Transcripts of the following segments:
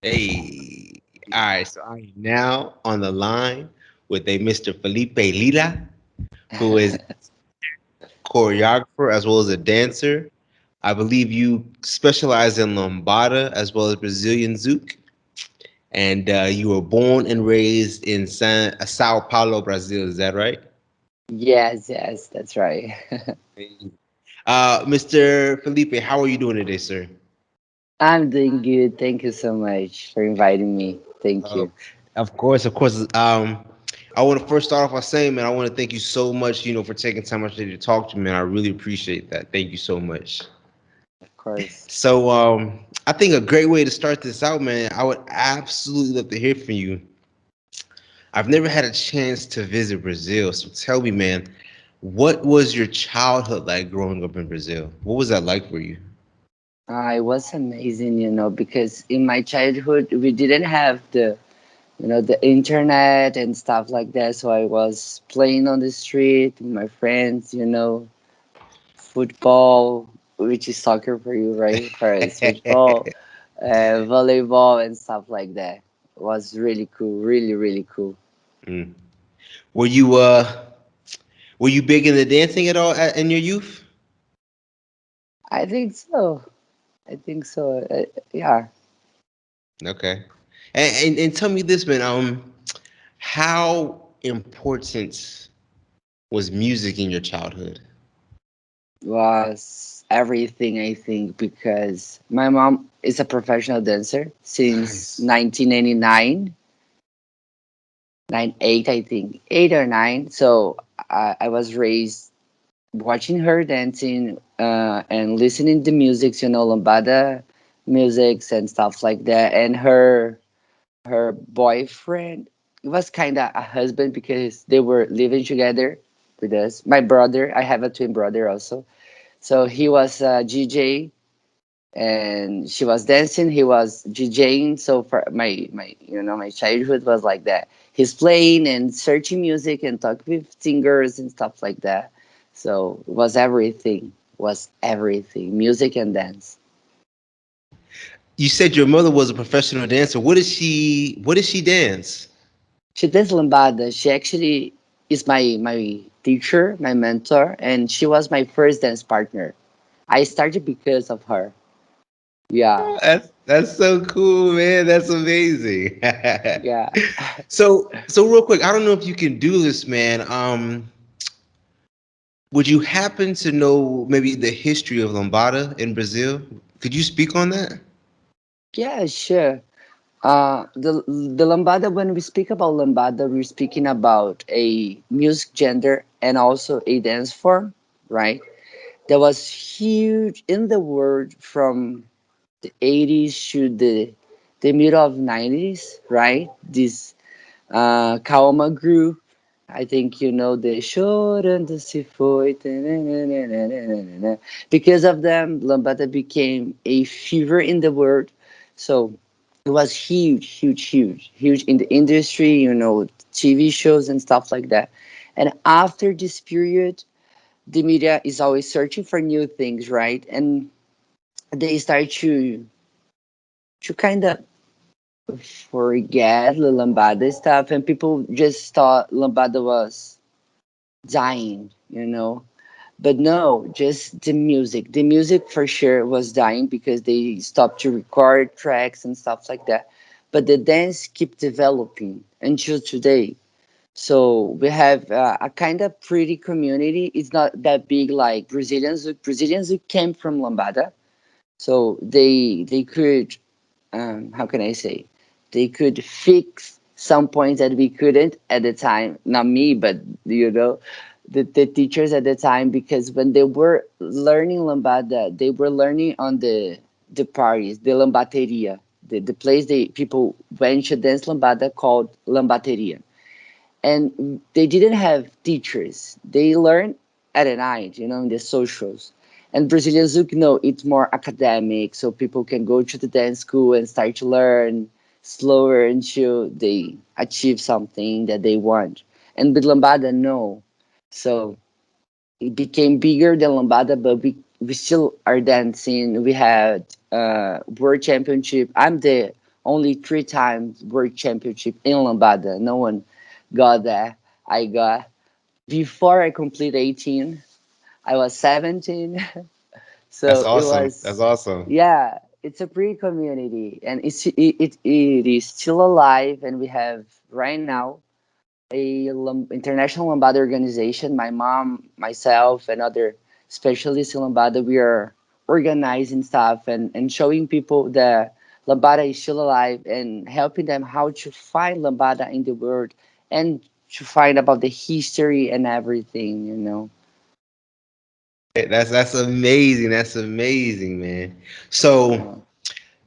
Hey, all right. So I am now on the line with a Mr. Felipe Lira, who is choreographer as well as a dancer. I believe you specialize in Lambada as well as Brazilian Zouk, and you were born and raised in Sao Paulo, Brazil. Is that right? Yes, yes, that's right. Mr. Felipe, how are you doing today, sir? I'm doing good. Thank you so much for inviting me. Thank Uh, you. of course, of course. I want to first start off by saying, man, I want to thank you so much, for taking time out today to talk to me, man. I really appreciate that. Thank you so much. Of course. So, I think a great way to start this out, man, I would absolutely love to hear from you. I've never had a chance to visit Brazil, so tell me, man, what was your childhood like growing up in Brazil? What was that like for you? It was amazing, because in my childhood we didn't have the internet and stuff like that. So I was playing on the street with my friends, football, which is soccer for you, right? For us, football, volleyball, and stuff like that. It was really cool, really, really cool. Mm. Were you big into dancing at all in your youth? I think so. I think so. Yeah. Okay. And tell me this, man. How important was music in your childhood? Was everything, I think, because my mom is a professional dancer since Nice. 1999, 98, I think, 8 or 9. So I was raised watching her dancing and listening to music, lambada musics and stuff like that. And her boyfriend, it was kind of a husband because they were living together with us. My brother, I have a twin brother also. So he was a DJ and she was dancing, he was DJing. So for my childhood was like that. He's playing and searching music and talking with singers and stuff like that. So it was everything, music and dance. You said your mother was a professional dancer. What did she dance? She danced lambada. She actually is my teacher, my mentor, and she was my first dance partner. I started because of her. Yeah, That's so cool, man. That's amazing. yeah. So real quick, I don't know if you can do this, man. Would you happen to know maybe the history of Lambada in Brazil? Could you speak on that? Yeah, sure. The lambada, when we speak about lambada, we're speaking about a music genre and also a dance form, right? That was huge in the world from the 80s to the middle of 90s, right? This Kaoma group, I think you know the Chorando se foi. Tananana. Because of them, lambada became a fever in the world. So it was huge, huge, huge, huge in the industry, TV shows and stuff like that. And after this period, the media is always searching for new things, right? And they start to kind of forget the lambada stuff, and people just thought lambada was dying, But no, just the music. The music for sure was dying because they stopped to record tracks and stuff like that. But the dance keep developing until today. So we have a kind of pretty community. It's not that big like Brazilian Zouk. Brazilian Zouk came from Lambada, so they could how can I say, they could fix some points that we couldn't at the time. Not me, but the teachers at the time, because when they were learning lambada, they were learning on the parties, the lambateria, the place they people went to dance lambada called lambateria, and they didn't have teachers. They learned at a night, in the socials. And Brazilian Zouk, no, it's more academic, so people can go to the dance school and start to learn slower until they achieve something that they want. And with Lambada, no. So it became bigger than Lambada, but we still are dancing. We had world championship. I'm the only 3 times world championship in Lambada. No one got that. I got before I complete 18. I was 17. That's So it awesome. That's was, awesome. yeah, it's a pre community and it is still alive. And we have right now a international Lambada organization. My mom, myself, and other specialists in Lambada, we are organizing stuff and showing people that Lambada is still alive and helping them how to find Lambada in the world and to find about the history and everything, you know. That's amazing. That's amazing, man. So Uh,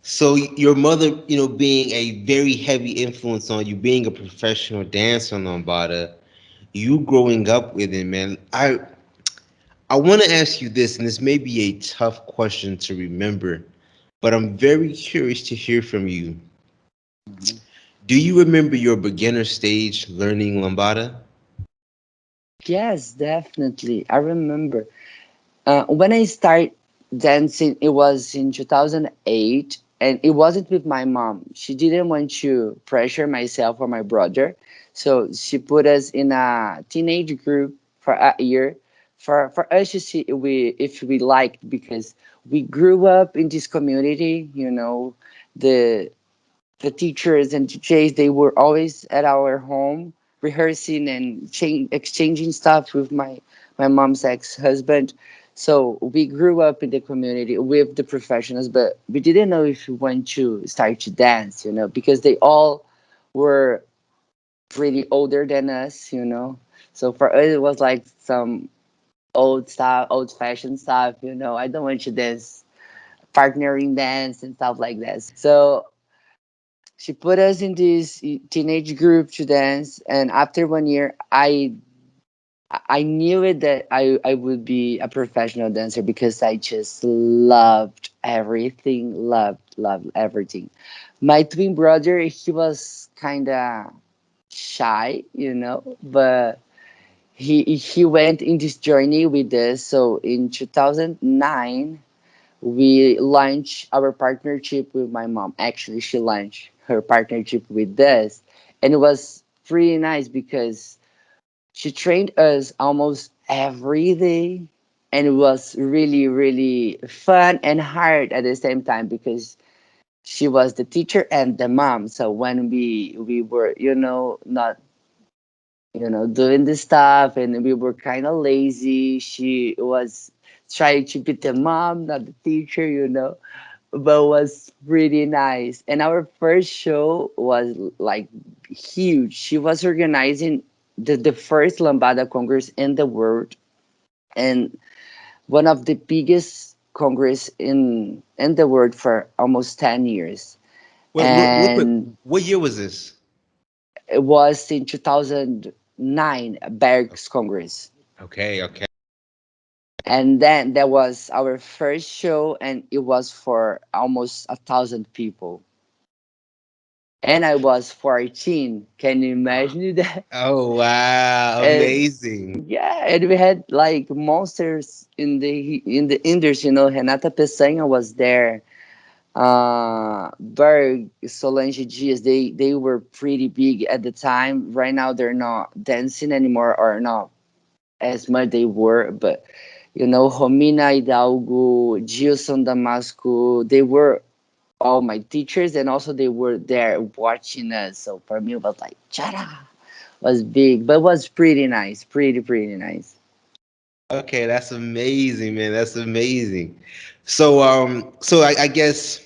so your mother, being a very heavy influence on you, being a professional dancer on Lambada, you growing up with it, man. I want to ask you this, and this may be a tough question to remember, but I'm very curious to hear from you. mhm. Do you remember your beginner stage learning Lambada? Yes, definitely. I remember. When I started dancing, it was in 2008, and it wasn't with my mom. She didn't want to pressure myself or my brother, so she put us in a teenage group for a year, for us to see if we liked, because we grew up in this community. You know, the the teachers and DJs, they were always at our home rehearsing and exchanging stuff with my mom's ex-husband. So we grew up in the community with the professionals, but we didn't know if we want to start to dance, because they all were pretty older than us, So for us, it was like some old stuff, old-fashioned stuff, I don't want to dance, partnering dance and stuff like that. So she put us in this teenage group to dance, and after 1 year, I knew it that I would be a professional dancer because I just loved everything, loved everything. My twin brother, he was kind of shy, but he went in this journey with us. So in 2009, we launched our partnership with my mom. Actually, she launched her partnership with us, and it was pretty nice because she trained us almost every day, and it was really, really fun and hard at the same time because she was the teacher and the mom. So when we were, not doing this stuff, and we were kind of lazy, she was trying to be the mom, not the teacher, but was pretty nice. And our first show was like huge. She was organizing the first Lambada Congress in the world, and one of the biggest congress in the world for almost 10 years. Wait, real quick. And What year was this? it was in 2009, Berg's Congress. Okay, okay. And then there was our first show, and it was for almost 1,000 people. And I was 14. Can you imagine that? Oh wow, And amazing. yeah, and we had like monsters in the industry. Renata Peçanha was there. Berg, Solange Dias, they were pretty big at the time. Right now, they're not dancing anymore, or not as much they were. But Romina Hidalgo, Gilson Damasco, they were all my teachers, and also they were there watching us. So for me, it was like Chara was big, but was pretty nice, pretty nice. Okay, that's amazing, man. That's amazing. So I guess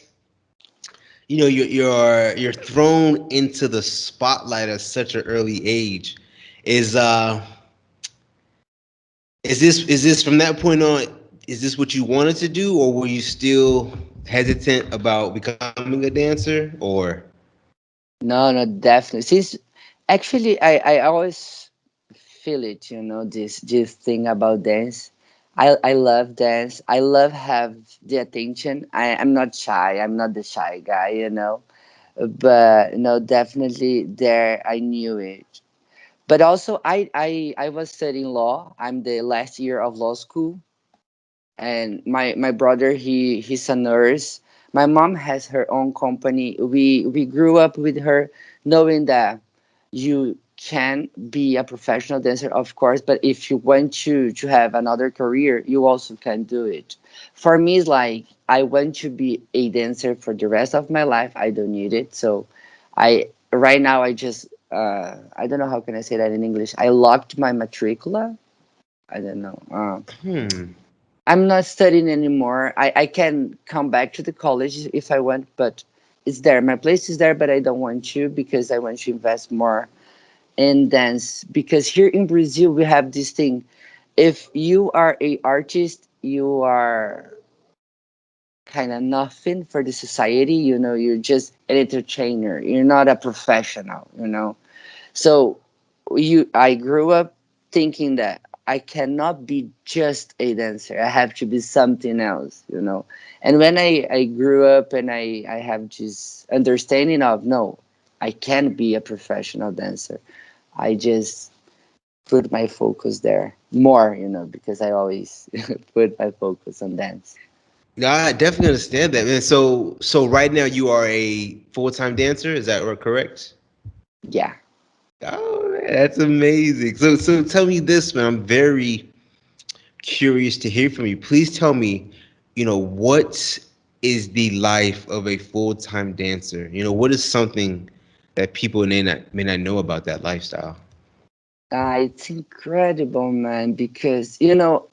you're thrown into the spotlight at such an early age. Is uh is this from that point on? Is this what you wanted to do, or were you still hesitant about becoming a dancer? Or No, no, definitely. Since actually, I always feel it. This thing about dance. I love dance. I love have the attention. I'm not shy. I'm not the shy guy. But no, definitely there. I knew it. But also, I was studying law. I'm the last year of law school, and my brother, he's a nurse. My mom has her own company. We grew up with her knowing that you can be a professional dancer, of course, but if you want to have another career, you also can do it. For me, it's like I want to be a dancer for the rest of my life. I don't need it. So I right now I just I don't know how can I say that in English. I locked my matricula. I don't know. Hmm. I'm not studying anymore. I can come back to the college if I want, but it's there. My place is there, but I don't want to because I want to invest more in dance. Because here in Brazil, we have this thing. If you are a artist, you are kind of nothing for the society. You know, you're just an entertainer. You're not a professional. You know, so I grew up thinking that I cannot be just a dancer. I have to be something else, you know. And when I grew up and I have this understanding of no, I can be a professional dancer. I just put my focus there more, you know, because I always put my focus on dance. Yeah, I definitely understand that, man. So right now you are a full-time dancer. Is that correct? Yeah. Oh man, that's amazing. So tell me this, man. I'm very curious to hear from you. Please tell me, what is the life of a full-time dancer? What is something that people may not know about that lifestyle? It's incredible, man, because you know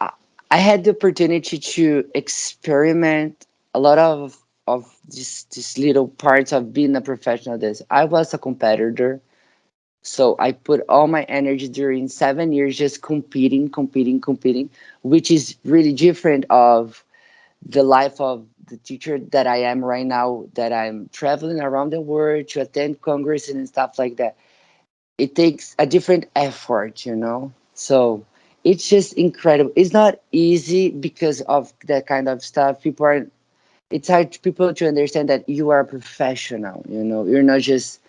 I I had the opportunity to experiment a lot of these little parts of being a professional dancer. I was a competitor, so I put all my energy during 7 years just competing, competing, competing, which is really different of the life of the teacher that I am right now. That I'm traveling around the world to attend congresses and stuff like that. It takes a different effort, you know. So it's just incredible. It's not easy because of that kind of stuff. People are. It's hard to people to understand that you are a professional. You know, you're not just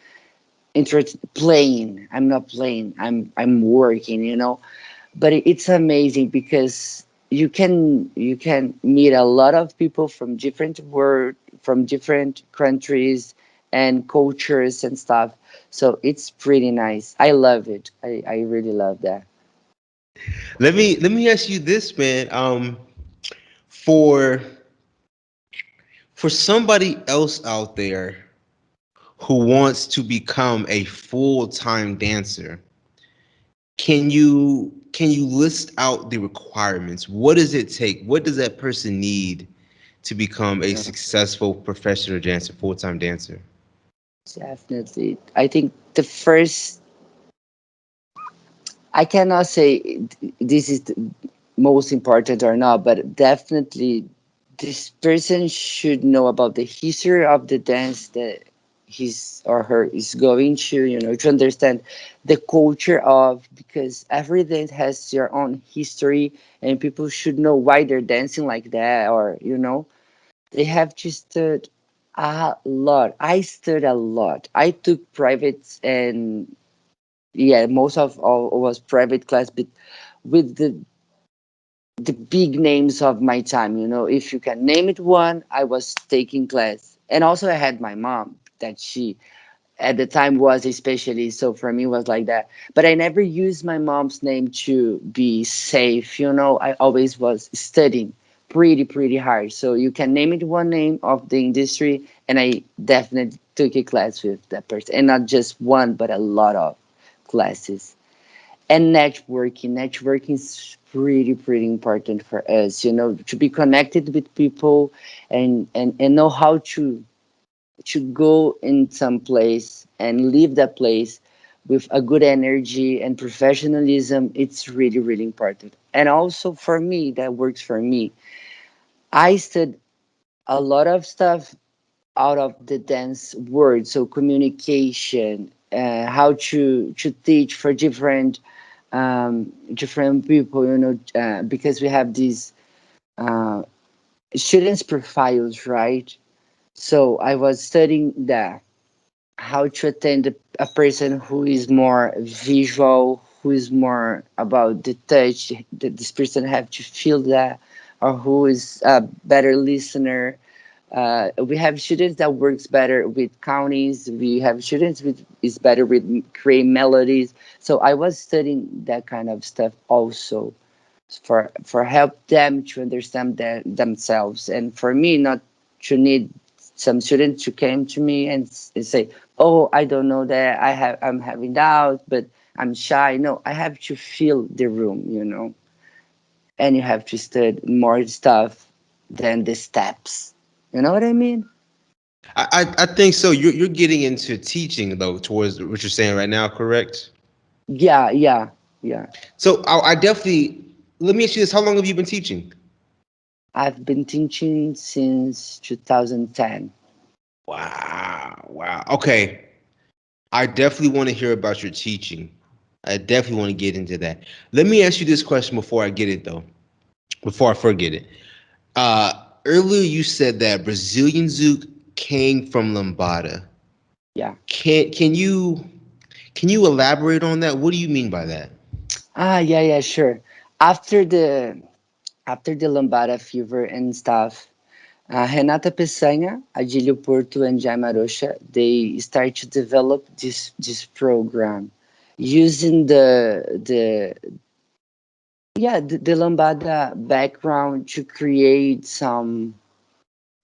playing. I'm not playing. I'm working. You know, but it's amazing because you can meet a lot of people from different world, from different countries and cultures and stuff, so it's pretty nice. I love it. I really love that. Let me ask you this, man. For for somebody else out there who wants to become a full-time dancer, can you list out the requirements? What does it take? What does that person need to become a Yeah, successful professional dancer, full-time dancer? definitely. I think the first, I cannot say this is the most important or not, but definitely this person should know about the history of the dance that his or her is going to, you know, to understand the culture of, because every dance has your own history and people should know why they're dancing like that, or, you know, they have to study a lot. I studied a lot. I took privates and yeah, most of all was private class, but with the big names of my time. You know, if you can name it one, I was taking class. And also I had my mom that she at the time was a specialist, so for me it was like that. But I never used my mom's name to be safe. You know, I always was studying pretty hard. So you can name it one name of the industry, and I definitely took a class with that person, and not just one, but a lot of classes. And networking is pretty important for us, you know, to be connected with people and know how to go in some place and leave that place with a good energy and professionalism. It's really important. And also for me, that works for me. I studied a lot of stuff out of the dance world, so communication, how to teach for different people, you know, because we have these uh, students profiles, right? So I was studying that, how to attend a person who is more visual, who is more about the touch, that this person have to feel that, or who is a better listener, We have students that works better with counties. We have students with is better with create melodies. So I was studying that kind of stuff also for help them to understand themselves, and for me not to need some students to came to me and say, oh, I don't know that, I'm having doubts, but I'm shy. No, I have to feel the room, and you have to study more stuff than the steps. You know what I mean? I think so. You're getting into teaching though, towards what you're saying right now, correct? Yeah, yeah, yeah. So I definitely let me ask you this: how long have you been teaching? I've been teaching since 2010. Wow, wow. Okay, I definitely want to hear about your teaching. I definitely want to get into that. Let me ask you this question before I get it though. Before I forget it. Uh, Earlier you said that Brazilian Zouk came from Lambada. Yeah. Can you elaborate on that? What do you mean by that? Yeah, yeah, sure. After the after the Lambada fever and stuff, Renata Peçanha, Adílio Porto, and Jaime Arocha, they start to develop this program using the Lambada background to create some.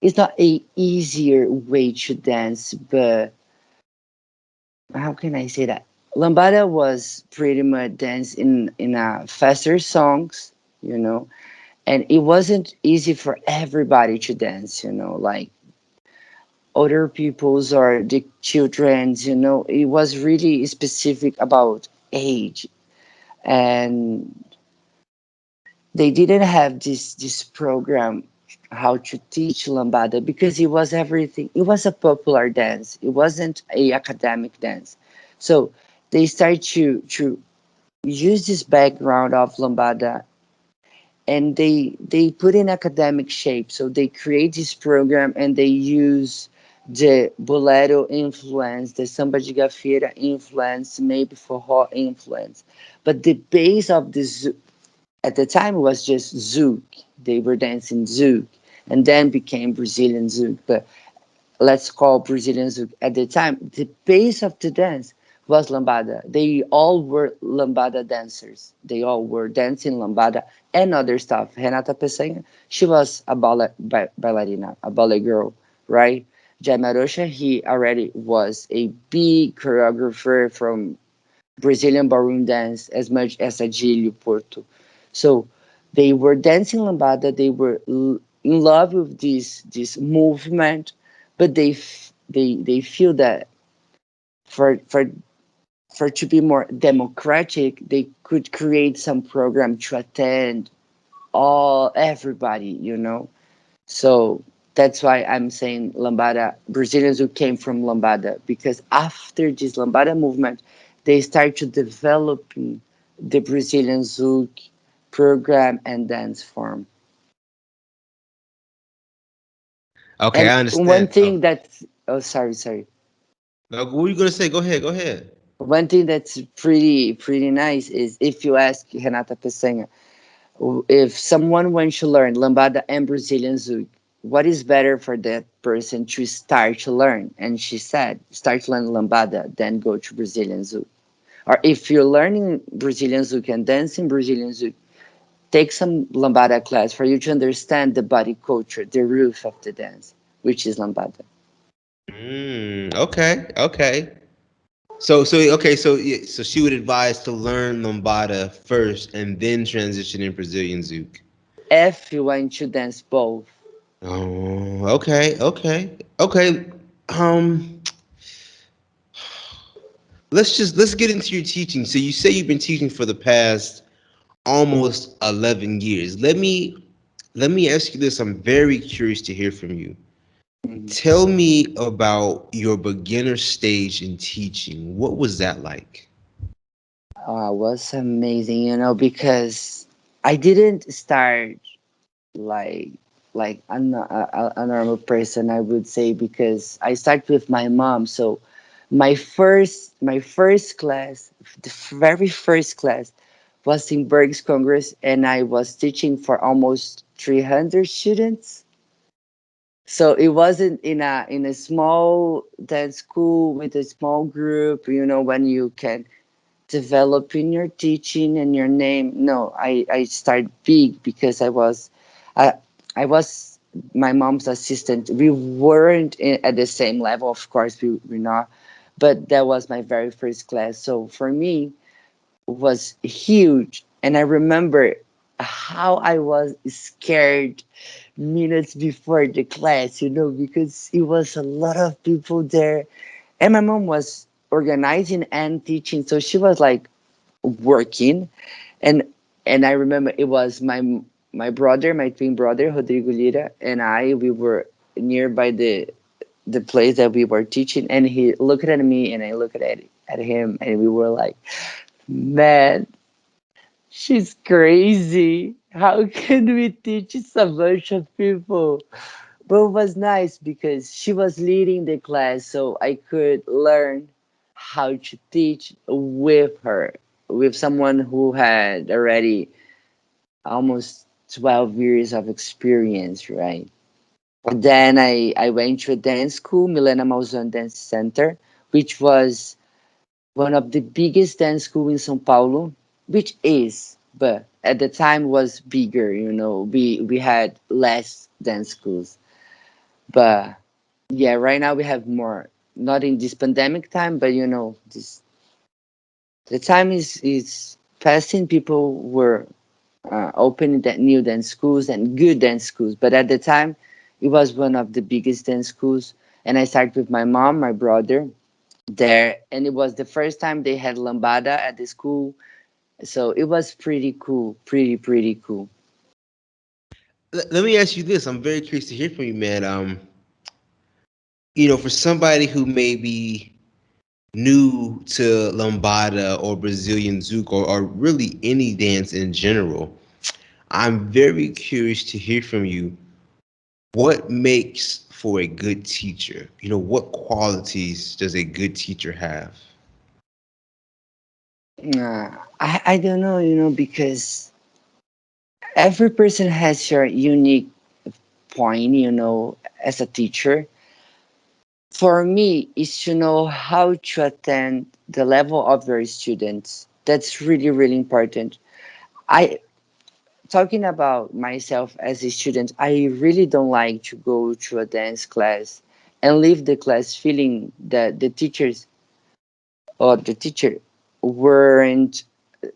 It's not a easier way to dance, but how can I say that? Lambada was pretty much dance in a faster songs, you know, and it wasn't easy for everybody to dance, like other people's or the children's, it was really specific about age, and they didn't have this program how to teach lambada because it was everything. It was a popular dance. It wasn't a academic dance. So they started to use this background of lambada, and they put in academic shape. So they create this program and they use the bolero influence, the samba de gafieira influence, maybe forró influence, but the base of this at the time it was just zouk. They were dancing zouk, and then became Brazilian zouk. But let's call Brazilian zouk. At the time, the base of the dance was lambada. They all were lambada dancers. They all were dancing lambada and other stuff. Renata Peçanha, she was a ballerina, a ballet girl, right? Jamarosha, he already was a big choreographer from Brazilian ballroom dance as much as Adílio Porto. So they were dancing lambada. They were in love with this movement, but they feel that for for for to be more democratic, they could create some program to attend all everybody. So that's why I'm saying lambada. Brazilians who came from lambada because after this lambada movement, they start to developing the Brazilian Zouk program and dance form. Okay, And I one understand. Oh, thing that's oh sorry. no, what were you gonna say? Go ahead. Go ahead. One thing that's pretty nice is if you ask Renata Peçanha, if someone wants to learn lambada and Brazilian Zouk, what is better for that person to start to learn? And she said, start to learn lambada, then go to Brazilian Zouk. Or if you're learning Brazilian Zouk and dancing Brazilian Zouk, take some lambada class for you to understand the body culture, the roof of the dance, which is lambada. Okay. Okay. So she would advise to learn Lambada first and then transition in Brazilian Zouk. If you want to dance both, Oh, okay, okay, okay. Um, let's get into your teaching. So you say you've been teaching for the past almost 11 years. Let me ask you this. I'm very curious to hear from you. mhm, Tell me about your beginner stage in teaching. What was that like? was amazing, because I didn't start like a normal person, I would say, because I started with my mom. So my first class, the very first class, was in Berg's Congress, and I was teaching for almost 300 students. So it wasn't in a small dance school with a small group, when you can develop in your teaching and your name. No, I started big because I, I was my mom's assistant. We weren't at the same level, of course, we're not, but that was my very first class. So for me, was huge. And I remember how I was scared minutes before the class, because it was a lot of people there. And my mom was organizing and teaching. So she was like working. And and I remember it was my brother, my twin brother, Rodrigo Lira, and we were nearby the place that we were teaching. And he looked at me and I looked at him, and we were like, man, she's crazy. How can we teach a bunch of people? But it was nice because she was leading the class, so I could learn how to teach with her, with someone who had already almost 12 years of experience, right? Then I went to a dance school, Milena Mauzan Dance Center, which was one of the biggest dance school in Sao Paulo, which is, but at the time was bigger. We had less dance schools, but yeah, right now we have more. Not in this pandemic time, but this the time is passing. People were opening that new dance schools and good dance schools, but at the time, it was one of the biggest dance schools. And I started with my mom, my brother there, and it was the first time they had lambada at the school. So it was pretty cool, pretty cool. Let me ask you this. I'm very curious to hear from you, man. For somebody who may be new to lambada or Brazilian zouk or really any dance in general, I'm very curious to hear from you. What makes for a good teacher? What qualities does a good teacher have? I don't know, because every person has your unique point, as a teacher. For me, is to know how to attend the level of your students. That's really, really important. I Talking about myself as a student, I really don't like to go to a dance class and leave the class feeling that the teachers or the teacher weren't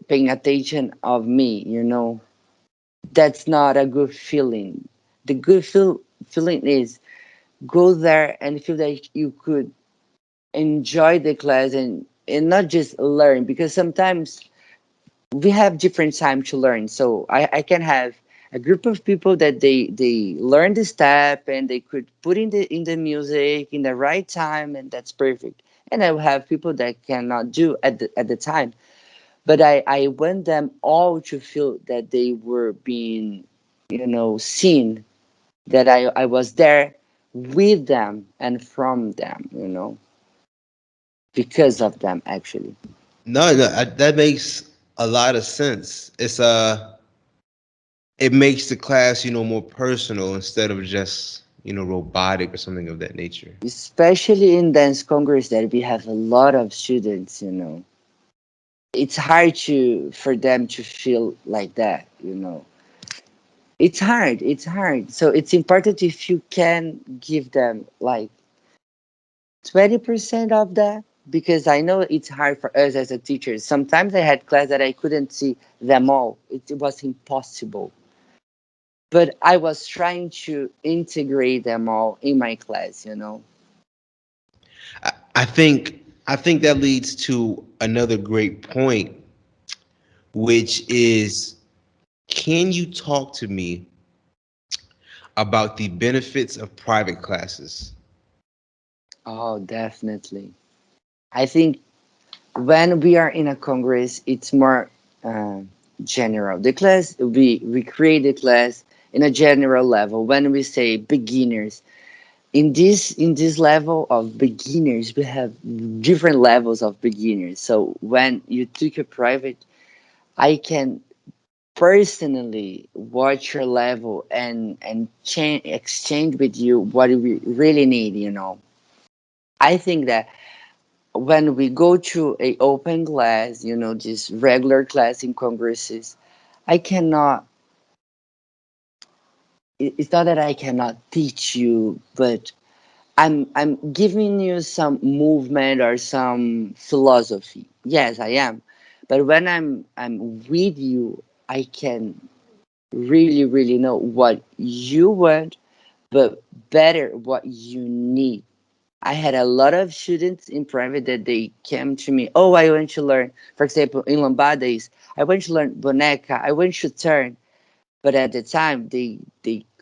paying attention of me. That's not a good feeling. The feeling is go there and feel that you could enjoy the class and not just learn, because sometimes we have different time to learn. So I can have a group of people that they learn the step and they could put in the music in the right time, and that's perfect. And I will have people that cannot do at the time. But I want them all to feel that they were being, seen, that I was there with them and from them, because of them actually. No, no, that makes a lot of sense. It makes the class, more personal instead of just, robotic or something of that nature. Especially in dance congress that we have a lot of students. It's hard to for them to feel like that. It's hard, so it's important if you can give them like 20% of that, because I know it's hard for us as a teacher. Sometimes I had class that I couldn't see them all. It was impossible, but I was trying to integrate them all in my class. I think that leads to another great point, which is, can you talk to me about the benefits of private classes? Oh, definitely. I think when we are in a congress, it's more uh, general. The class we create the class in a general level. When we say beginners, in this level of beginners, we have different levels of beginners. So when you took a private, I can personally watch your level and exchange with you what we really need. I think that when we go to a open class, just regular class in congresses, I cannot. It's not that I cannot teach you, but I'm giving you some movement or some philosophy. Yes, I am. But when I'm with you, I can really really know what you want, but better what you need. I had a lot of students in private that they came to me. Oh, I want to learn. For example, in Lambada, I want to learn boneca. I want to turn, but at the time they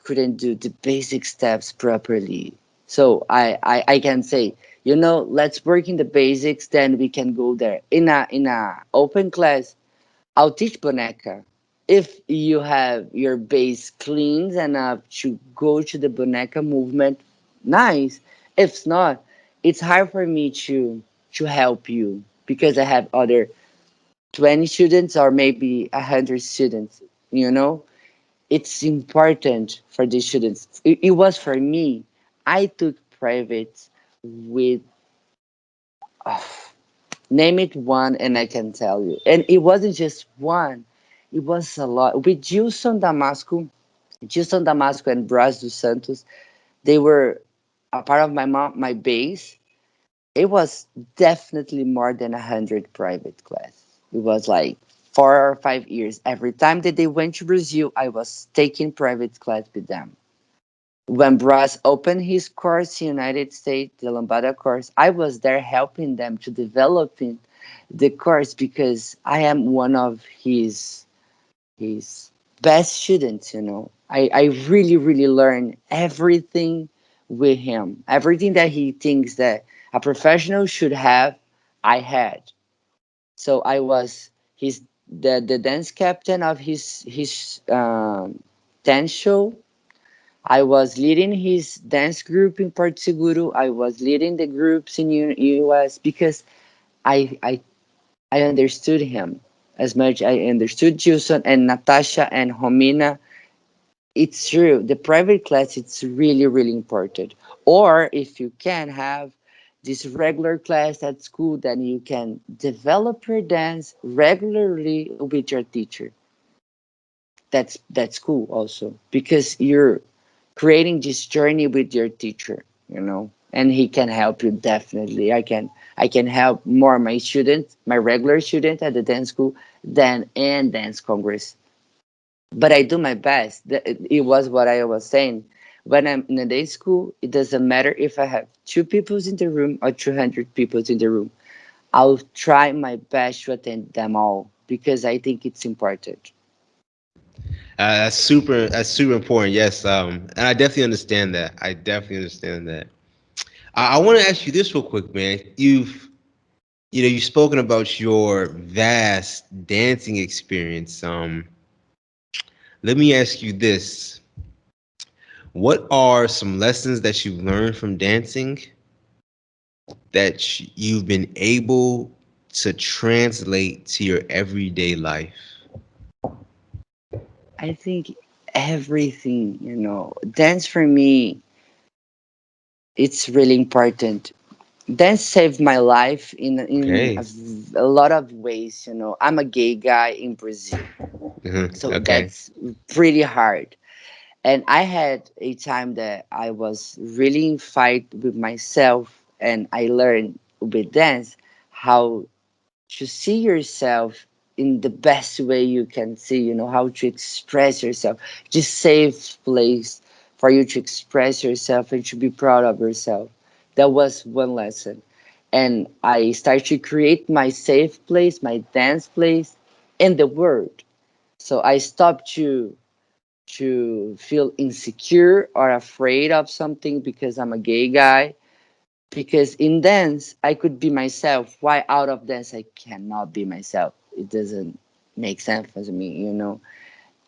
couldn't do the basic steps properly. So I can say, let's work in the basics, then we can go there in a open class. I'll teach boneca if you have your base clean enough to go to the boneca movement. Nice. If not, it's hard for me to help you because I have other 20 students or maybe 100 students you know it's important for the students. It was for me. I took private with, name it one, and I can tell you. And it wasn't just one, it was a lot. With Gilson Damasco and Braz dos Santos, they were a part of my base. It was definitely more than 100 private class. It was like 4 or 5 years. Every time that they went to Brazil, I was taking private class with them. When Brass opened his course in the United States, the Lambada course, I was there helping them to developing the course because I am one of his best students. I really, really learned everything with him. Everything that he thinks that a professional should have, I had. So I was the dance captain of his dance show. I was leading his dance group in Porto Seguro. I was leading the groups in US because I, I I understood him as much. I understood Gilson and Natasha and Homina. It's true. The private class it's really really important. Or if you can have this regular class at school, then you can develop your dance regularly with your teacher. That's cool also because you're creating this journey with your teacher, and he can help you definitely. I can help more my students, my regular students at the dance school than in dance congress. But I do my best. It was what I was saying. When I'm in a dance school, it doesn't matter if I have two people in the room or 200 people in the room. I'll try my best to attend them all because I think it's important. That's super important. Yes, and I definitely understand that. I definitely understand that. I want to ask you this real quick, man. You've spoken about your vast dancing experience. Let me ask you this: what are some lessons that you've learned from dancing that you've been able to translate to your everyday life? I think everything. Dance for me, it's really important. Dance saved my life in Okay. a lot of ways. I'm a gay guy in Brazil, so Okay. that's pretty hard. And I had a time that I was really in fight with myself, and I learned with dance how to see yourself in the best way you can see, how to express yourself. Just safe place for you to express yourself and to be proud of yourself. That was one lesson. And I started to create my safe place, my dance place in the world. So I stopped to feel insecure or afraid of something because I'm a gay guy, because in dance I could be myself. Why out of dance I cannot be myself? It doesn't make sense for me.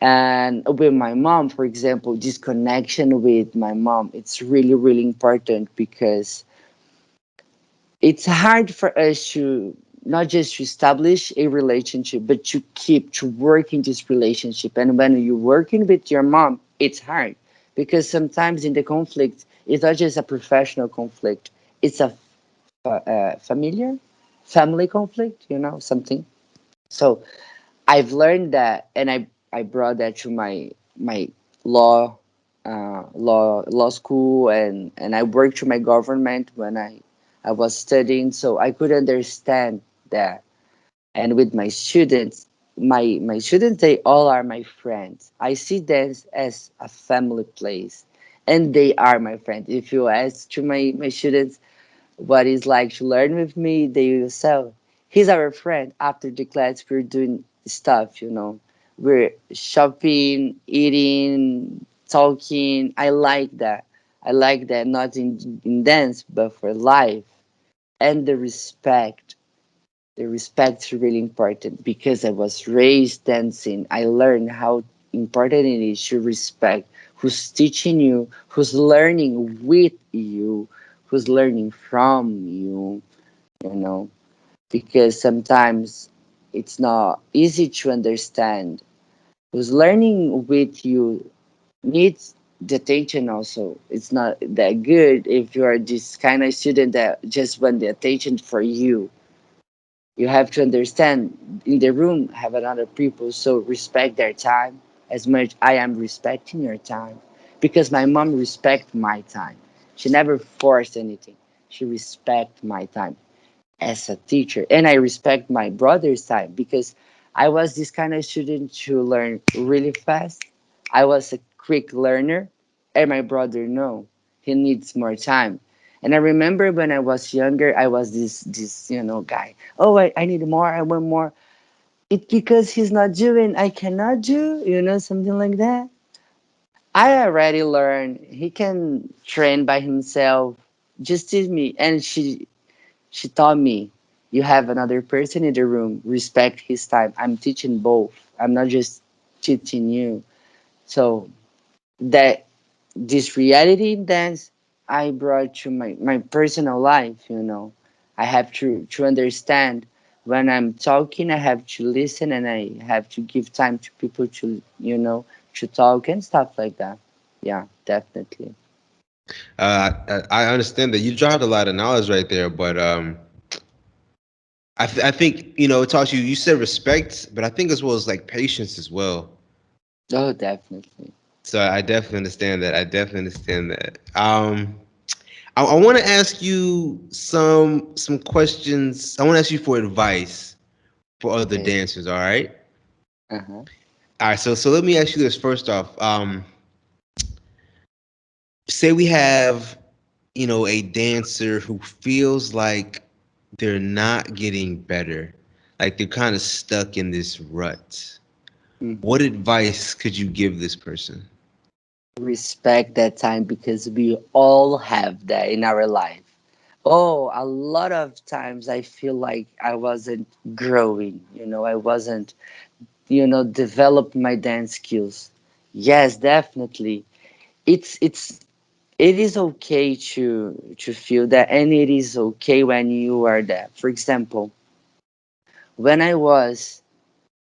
And with my mom, for example, this connection with my mom, it's really really important because it's hard for us to not just to establish a relationship, but to keep to work in this relationship. And when you're working with your mom, it's hard because sometimes in the conflict, it's not just a professional conflict; it's a familiar, family conflict. Something. So I've learned that, and I brought that to my law law school, and I worked to my government when I was studying, so I could understand that. And with my students, my students, they all are my friends. I see them as a family place, and they are my friends. If you ask to my students what it's like to learn with me, they will say, he's our friend. After the class, we're doing stuff. We're shopping, eating, talking. I like that. I like that, not in dance, but for life. And the respect. The respect's really important because I was raised dancing. I learned how important it is to respect who's teaching you, who's learning with you, who's learning from you, you know, because sometimes it's not easy to understand. Who's learning with you needs the attention also. It's not that good if you are this kind of student that just want the attention for you. You have to understand in the room have another people, so respect their time as much I am respecting your time. Because my mom respect my time. She never forced anything. She respect my time as a teacher. And I respect my brother's time because I was this kind of student to learn really fast. I was a quick learner, and my brother, no, he needs more time. And I remember when I was younger, I was this guy. Oh, I need more. I want more. It's because he's not doing. I cannot do. Something like that. I already learned he can train by himself. Just teach me. And she taught me, you have another person in the room, respect his time. I'm teaching both. I'm not just teaching you. So that this reality dance I brought to my personal life. I have to understand when I'm talking, I have to listen and I have to give time to people to talk and stuff like that. Yeah, definitely. I understand that you dropped a lot of knowledge right there, but I think it taught you. You said respect, but I think as well as like patience as well. Oh, definitely. So I definitely understand that. I definitely understand that. I want to ask you some questions. I want to ask you for advice for other Okay. dancers. All right. Uh-huh. All right. So let me ask you this first off. Say we have a dancer who feels like they're not getting better, like they're kind of stuck in this rut. What Mhm. advice could you give this person? Respect that time because we all have that in our life. Oh, a lot of times I feel like I wasn't growing, I wasn't, develop my dance skills. Yes, definitely. It is okay to feel that, and it is okay when you are there. For example, when I was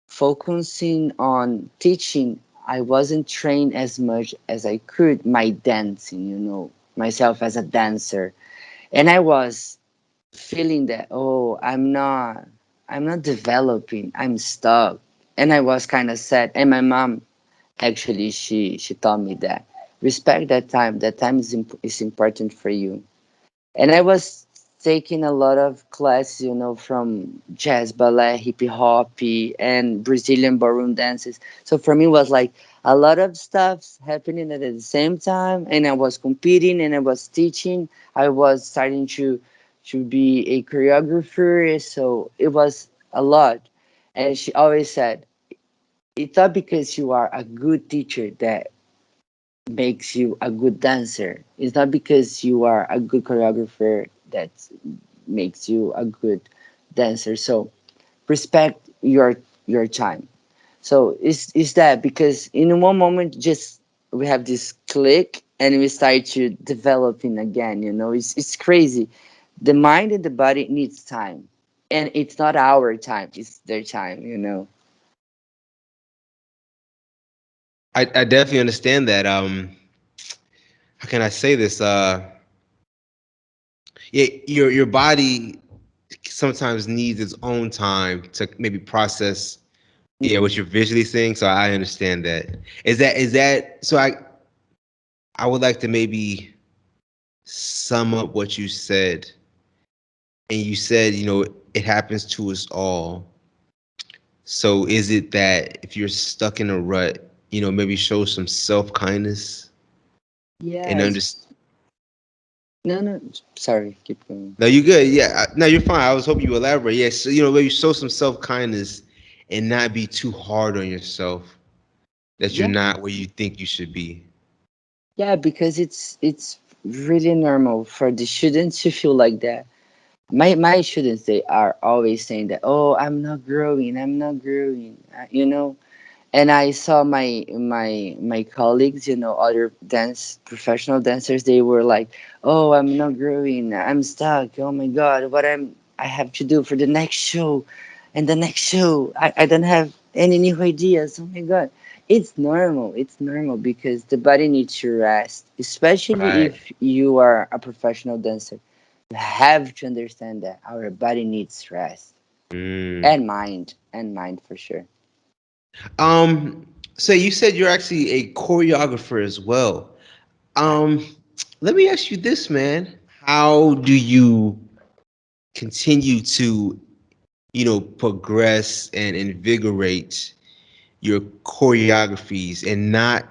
focusing on teaching, I wasn't trained as much as I could my dancing, myself as a dancer. And I was feeling that, oh, I'm not developing. I'm stuck. And I was kind of sad. And my mom actually she taught me that respect that time. That time is important for you. And I was taking a lot of classes, from jazz, ballet, hippie hoppy, and Brazilian ballroom dances. So for me, it was like a lot of stuff happening at the same time, and I was competing and I was teaching. I was starting to be a choreographer, so it was a lot. And she always said, "It's not because you are a good teacher that makes you a good dancer. It's not because you are a good choreographer that makes you a good dancer. So respect your time." So it's that because in one moment just we have this click and we start to developing again. It's crazy. The mind and the body needs time. And it's not our time, it's their time, I definitely understand that. How can I say this? Yeah, your body sometimes needs its own time to maybe process, yeah, what Mm. you're visually seeing. So I understand that. Is that so? I would like to maybe sum up what you said. And you said, it happens to us all. So is it that if you're stuck in a rut, maybe show some self kindness and Yes. understand? No, no, sorry, keep going. No, you good. Yeah, no, you're fine. I was hoping you elaborate. Yeah, so maybe show some self kindness and not be too hard on yourself that you're Yeah, not where you think you should be. yeah, because it's really normal for the students to feel like that. My students, they are always saying that, oh, I'm not growing, and I saw my colleagues, other dance professional dancers, they were like, "Oh, I'm not growing. I'm stuck. Oh my God, I have to do for the next show, and the next show, I don't have any new ideas. Oh my God." It's normal. It's normal because the body needs to rest, especially Right. if you are a professional dancer. You have to understand that our body needs rest Mm. and mind for sure. Um. So you said you're actually a choreographer as well. Yeah. Um. Let me ask you this, man. How do you continue to, progress and invigorate your choreographies and not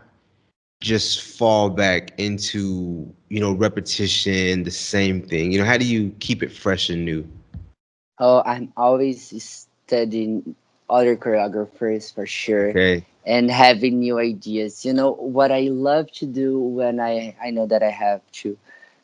just fall back into, repetition, the same thing? How do you keep it fresh and new? Oh, I'm always studying other choreographers for sure Okay. and having new ideas. What I love to do when I know that I have to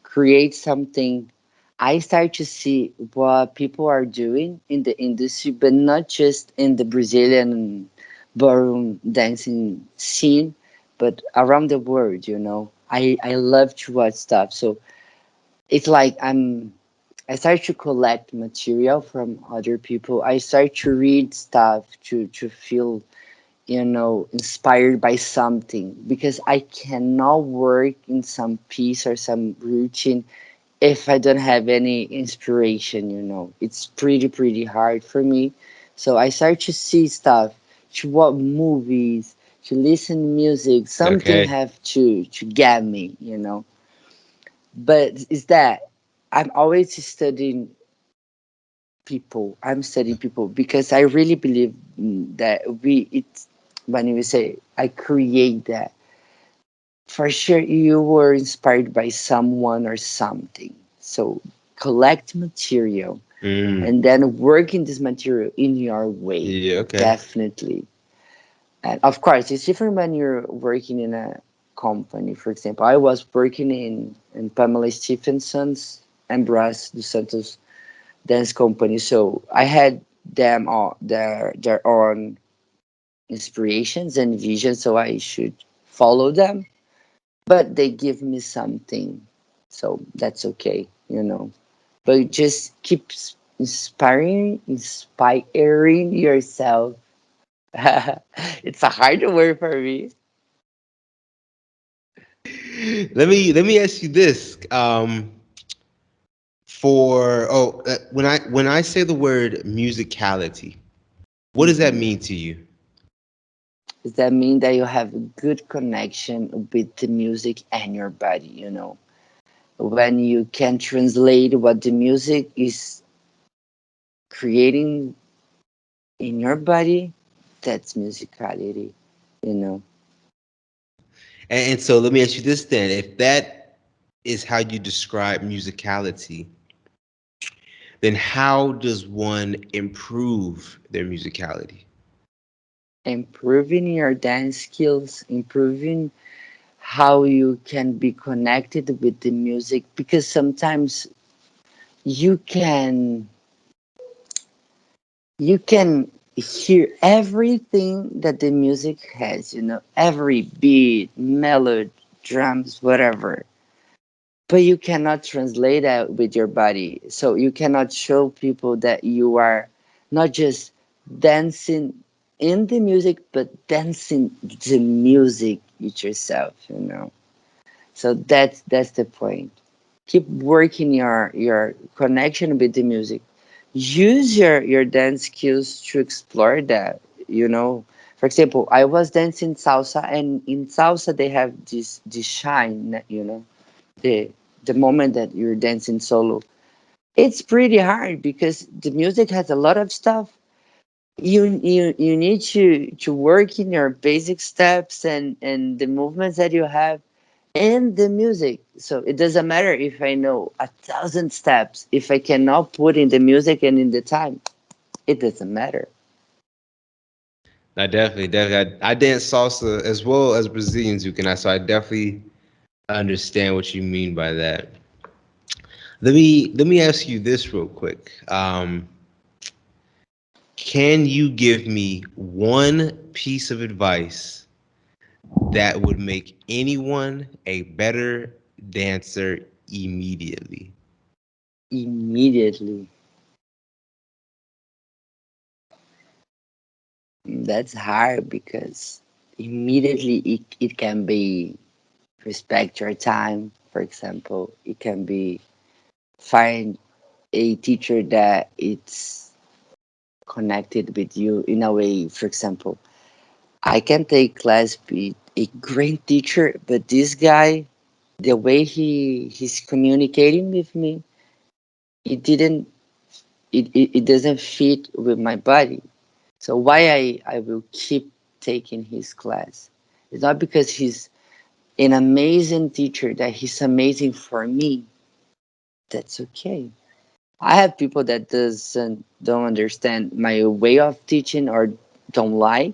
create something, I start to see what people are doing in the industry, but not just in the Brazilian ballroom dancing scene, but around the world, I love to watch stuff. So it's like I start to collect material from other people. I start to read stuff to feel, inspired by something because I cannot work in some piece or some routine if I don't have any inspiration. It's pretty hard for me. So I start to see stuff, to watch movies, to listen to music. Something Okay. have to get me. But is that I'm always studying people. I'm studying people because I really believe that it's when we say I create that, for sure you were inspired by someone or something. So collect material Mm. and then work in this material in your way. Yeah. Okay. Definitely. And of course, it's different when you're working in a company. For example, I was working in Pamela Stephenson's and Brás dos Santos dance company. So I had them all their own inspirations and visions, so I should follow them. But they give me something, so that's okay. But just keep inspiring yourself. It's a hard word for me. Let me ask you this. When I say the word musicality, what does that Mhm. mean to you? Does that mean that you have a good connection with the music and your body? When you can translate what the music is creating in your body, that's musicality, you know. And so let me ask you this then: if that is how you describe musicality, then how does one improve their musicality? Improving your dance skills, improving how you can be connected with the music, because sometimes you can you can hear everything that the music has, every beat, melody, drums, whatever. but you cannot translate that with your body. So you cannot show people that you are not just dancing in the music, but dancing the music with yourself, you know. So that's the point. Keep working your connection with the music. Use your dance skills to explore that, you know. For example, I was dancing salsa, and in salsa they have this shine, you know, the the moment that you're dancing solo. It's pretty hard because the music has a lot of stuff. You need to work in your basic steps and the movements that you have and the music. So it doesn't matter if I know 1,000 steps. If I cannot put in the music and in the time, it doesn't matter. I definitely, definitely. I dance salsa as well as Brazilian Zouk, and so I definitely understand what you mean by that. Let me ask you this real quick. Can you give me one piece of advice that would make anyone a better dancer immediately? Immediately. That's hard because immediately it can be respect your time, for example. It can be find a teacher that it's connected with you in a way. For example, I can take class with a great teacher, but this guy, the way he's communicating with me, it didn't it doesn't fit with my body. So why I will keep taking his class? It's not because he's an amazing teacher that he's amazing for me. That's okay. I have people that doesn't don't understand my way of teaching or don't like,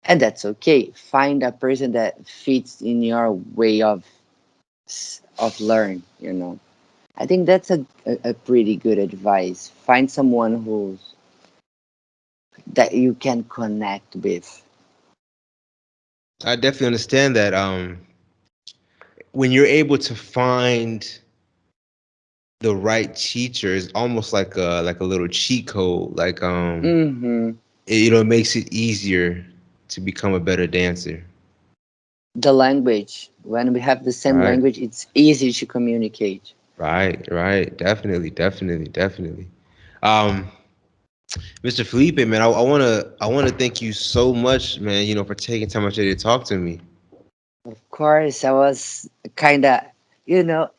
and that's okay. Find a person that fits in your way of learn. You know, I think that's a pretty good advice. Find someone who's that you can connect with. I definitely understand that. When you're able to find the right teacher, it's almost like a little cheat code. Mm-hmm. It makes it easier to become a better dancer. The language. When we have the same Right, language, it's easy to communicate. right, right. Definitely, definitely, definitely. Um, Mr. Felipe, man, I wanna thank you so much, man. For taking time out today to talk to me. Of course, I was kind of,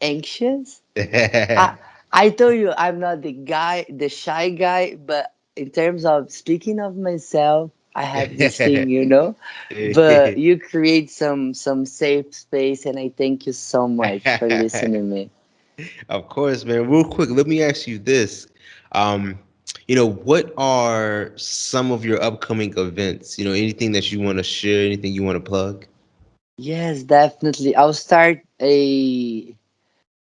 anxious. I I told you I'm not the shy guy, but in terms of speaking of myself, I have this thing, But you create some safe space, and I thank you so much for listening to me. Of course, man. Real quick, let me ask you this. Um, what are some of your upcoming events? Anything that you want to share, anything you want to plug? Yes, definitely. I'll start a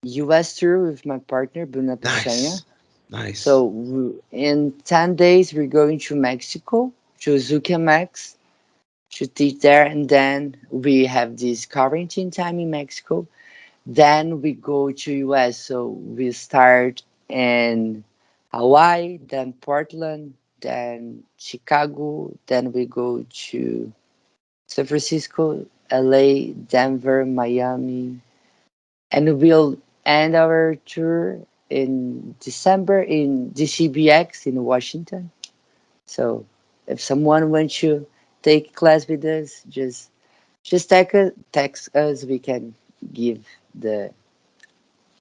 US tour with my partner, Bruna Peçanha. Nice. Nice. So in 10 days, we're going to Mexico, to Zucamax, to teach there. And then we have this quarantine time in Mexico. Then we go to US. So we start in Hawaii, then Portland, then Chicago. Then we go to San Francisco, LA, Denver, Miami, and we'll end our tour in December in DCBX in Washington. So if someone wants to take class with us, just text us. We can give the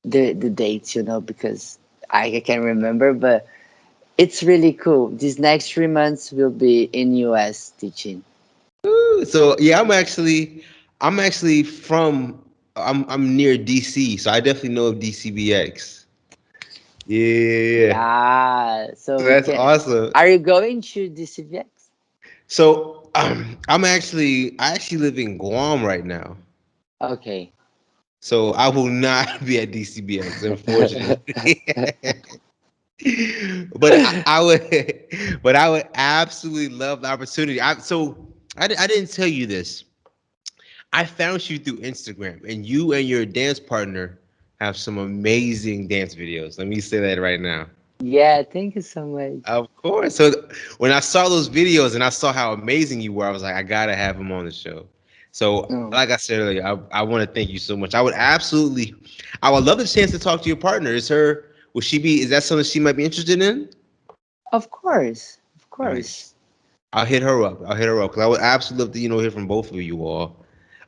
dates, because I can't remember, but it's really cool. These next 3 months will be in US teaching. Ooh, so yeah, I'm actually from I'm near DC, so I definitely know of DCBX. Yeah, Yeah, so so we that's can. awesome. Are you going to DCBX? So I actually live in Guam right now. Okay. So I will not be at DCBX, unfortunately. but I would absolutely love the opportunity. I didn't tell you this. I found you through Instagram, and you and your dance partner have some amazing dance videos. Let me say that right now. Yeah, thank you so much. Of course. So when I saw those videos and I saw how amazing you were, I was like, I gotta have him on the show. So, No, like I said earlier, I want to thank you so much. I would love the chance to talk to your partner. Will she be? Is that something she might be interested in? of course, of course. Nice. I'll hit her up. I'll hit her up because I would absolutely love to, hear from both of you all.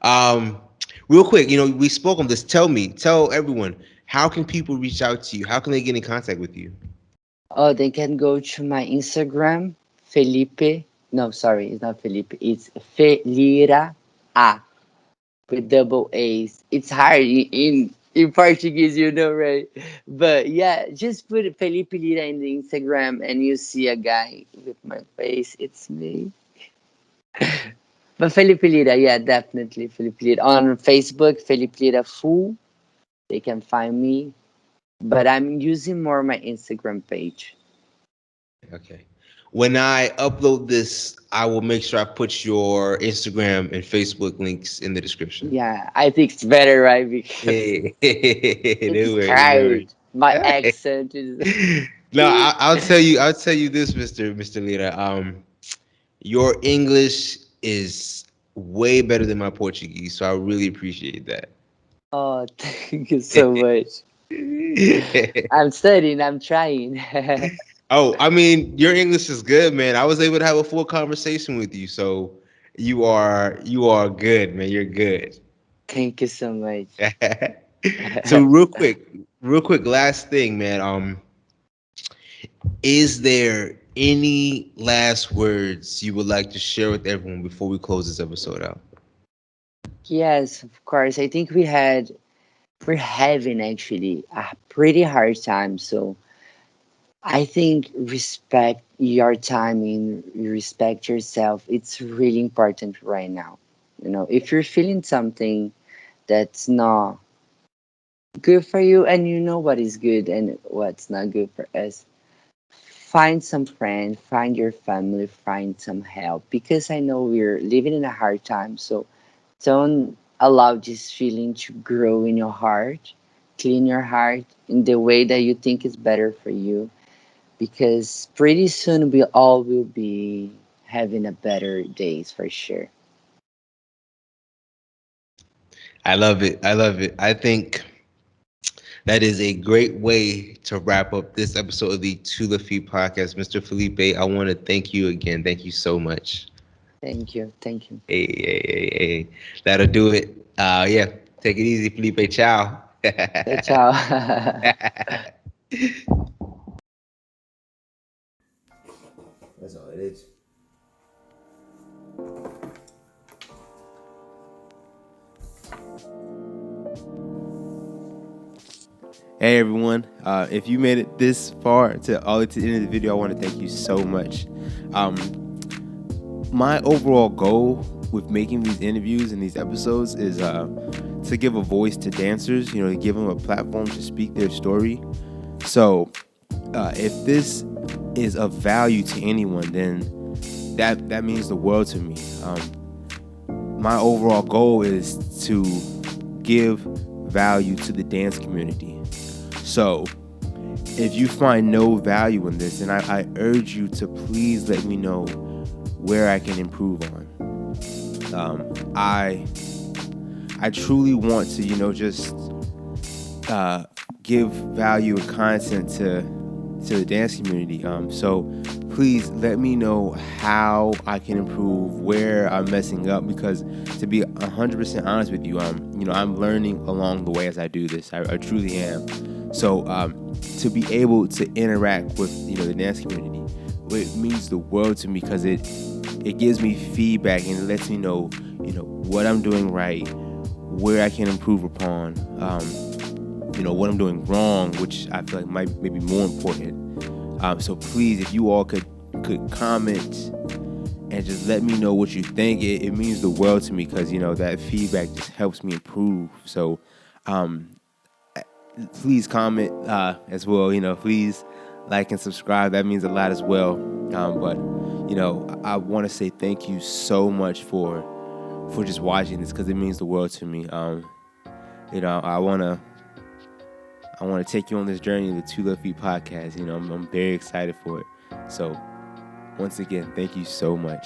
Um, Real quick, we spoke on this. Tell everyone, how can people reach out to you? How can they get in contact with you? Oh, they can go to my Instagram, Felipe. No, sorry, it's not Felipe. It's Felira A with double A's. It's hard in Portuguese, right? But yeah, just put Felipe Lira in the Instagram and you see a guy with my face. It's me. But Felipe Lira, yeah, definitely Felipe Lira. On Facebook, Felipe Lira Full, they can find me. But I'm using more my Instagram page. Okay. When I upload this, I will make sure I put your Instagram and Facebook links in the description. Yeah, I think it's better, right? Because Yeah, it's no worries, no hard. worries. My accent is. No, I'll tell you. I'll tell you this, Mister Lira. Your English is way better than my Portuguese, so I really appreciate that. Oh, thank you so much. I'm studying, I'm trying. Oh, I mean, your English is good, man. I was able to have a full conversation with you, so you are good, man. You're good. Thank you so much. So real quick, last thing, man. Is there any last words you would like to share with everyone before we close this episode out? Yes, of course. I think we're having actually a pretty hard time. So I think respect your timing, respect yourself. It's really important right now. If you're feeling something that's not good for you and you know what is good and what's not good for us, find some friend, find your family, find some help because I know we're living in a hard time. So don't allow this feeling to grow in your heart. Clean your heart in the way that you think is better for you because pretty soon we all will be having a better days for sure. I love it. I love it. I think that is a great way to wrap up this episode of the To the Feet podcast. Mr. Felipe, I want to thank you again. Thank you so much. Thank you. Thank you. Hey, hey, hey, hey. That'll do it. Yeah. Take it easy, Felipe. Ciao. Ciao, ciao. That's all it is. Hey everyone! If you made it this far to the end of the video, I want to thank you so much. Um, my overall goal with making these interviews and these episodes is to give a voice to dancers. To give them a platform to speak their story. So, if this is of value to anyone, then that means the world to me. My overall goal is to give value to the dance community. So, if you find no value in this, then I urge you to please let me know where I can improve on. I truly want to, just give value and content to the dance community. So please let me know how I can improve, where I'm messing up, because to be 100% honest with you, I'm learning along the way as I do this. I truly am. So to be able to interact with the dance community, it means the world to me because it gives me feedback and it lets me know what I'm doing right, where I can improve upon, what I'm doing wrong, which I feel like might maybe more important. So please, if you all could comment and just let me know what you think, it means the world to me because that feedback just helps me improve. So please comment as well. Please like and subscribe. That means a lot as well. But I want to say thank you so much for just watching this because it means the world to me. I want to I want to take you on this journey of the Two Left Feet podcast. I'm very excited for it. So, once again, thank you so much.